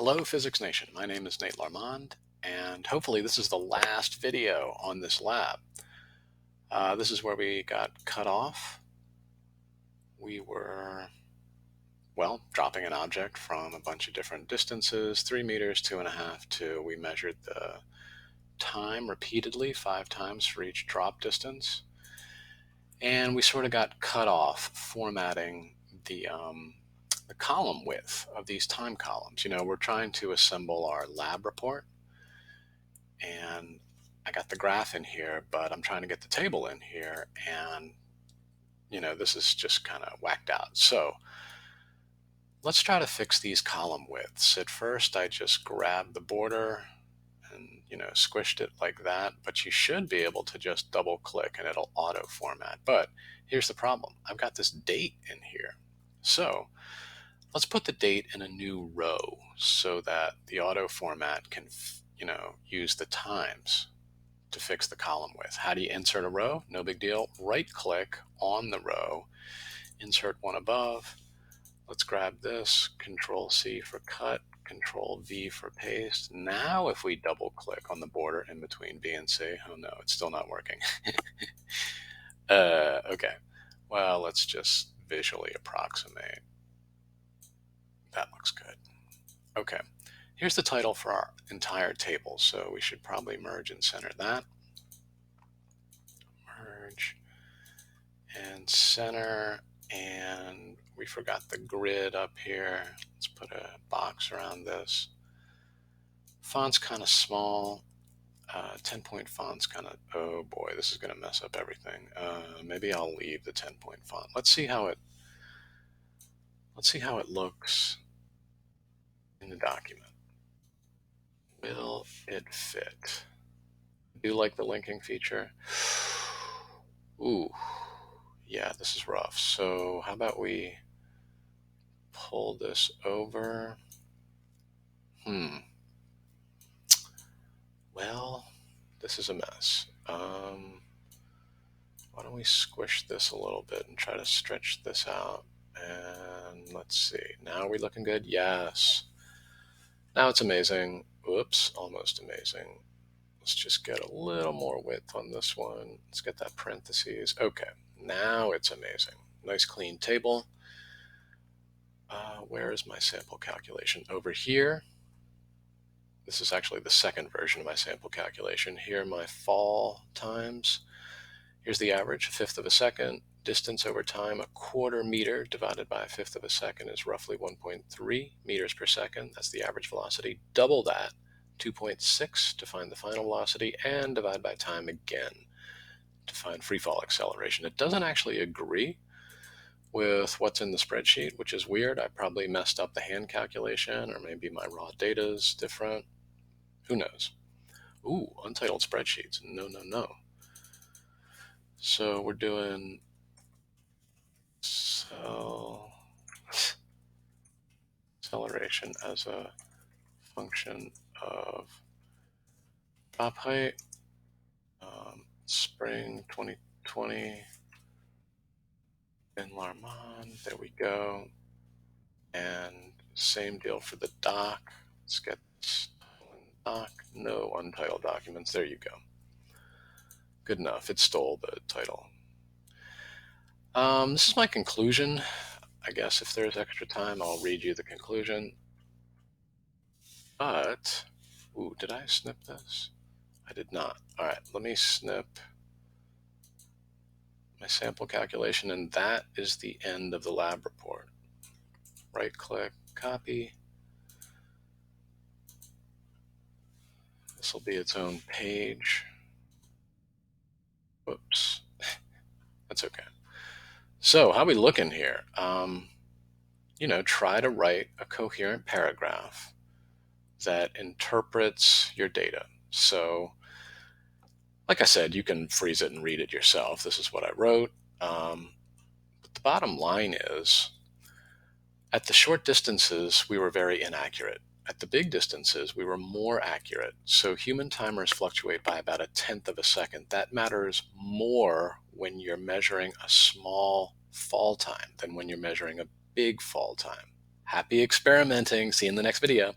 Hello, Physics Nation. My name is Nate Larmond, and hopefully this is the last video on this lab. This is where we got cut off. We were, well, dropping an object from a bunch of different distances, 3 meters, 2.5, 2. We measured the time repeatedly, 5 times for each drop distance. And we sort of got cut off formatting the column width of these time columns. We're trying to assemble our lab report, and I got the graph in here, but I'm trying to get the table in here, and this is just kind of whacked out. So let's try to fix these column widths. At first I just grabbed the border and squished it like that, but you should be able to just double click and it'll auto format. But here's the problem. I've got this date in here. So let's put the date in a new row so that the auto format can use the times to fix the column width. How do you insert a row? No big deal. Right click on the row, insert one above. Let's grab this, Control C for cut, Control V for paste. Now if we double click on the border in between B and C, oh no, it's still not working. Okay, well, let's just visually approximate. That looks good. Okay, here's the title for our entire table, so we should probably merge and center that. Merge and center, and we forgot the grid up here. Let's put a box around this. Font's kind of small. 10-point font's kind of, oh boy, this is going to mess up everything. Maybe I'll leave the 10-point font. Let's see how it looks in the document. Will it fit? Do you like the linking feature? Ooh, yeah, this is rough. So how about we pull this over? Well, this is a mess. Why don't we squish this a little bit and try to stretch this out? And let's see. Now are we looking good? Yes. Now it's amazing. Whoops, almost amazing. Let's just get a little more width on this one. Let's get that parentheses. Okay, now it's amazing. Nice clean table. Where is my sample calculation? Over here. This is actually the second version of my sample calculation. Here are my fall times. Here's the average, 1/5 of a second. Distance over time, 1/4 meter divided by 1/5 of a second is roughly 1.3 meters per second. That's the average velocity. Double that, 2.6 to find the final velocity, and divide by time again to find free fall acceleration. It doesn't actually agree with what's in the spreadsheet, which is weird. I probably messed up the hand calculation, or maybe my raw data is different. Who knows? Ooh, untitled spreadsheets. No, no, no. So we're doing acceleration as a function of top height, spring 2020, in Larmond. There we go. And same deal for the doc. Let's get this doc. No untitled documents. There you go. Good enough. It stole the title. This is my conclusion. I guess if there's extra time, I'll read you the conclusion. But, ooh, did I snip this? I did not. All right, let me snip my sample calculation, and that is the end of the lab report. Right click, copy. This will be its own page. Whoops. That's okay. So how we looking here? Try to write a coherent paragraph that interprets your data. So, like I said, you can freeze it and read it yourself. This is what I wrote. But the bottom line is, at the short distances, we were very inaccurate. At the big distances, we were more accurate. So human timers fluctuate by about 1/10 of a second. That matters more when you're measuring a small fall time than when you're measuring a big fall time. Happy experimenting. See you in the next video.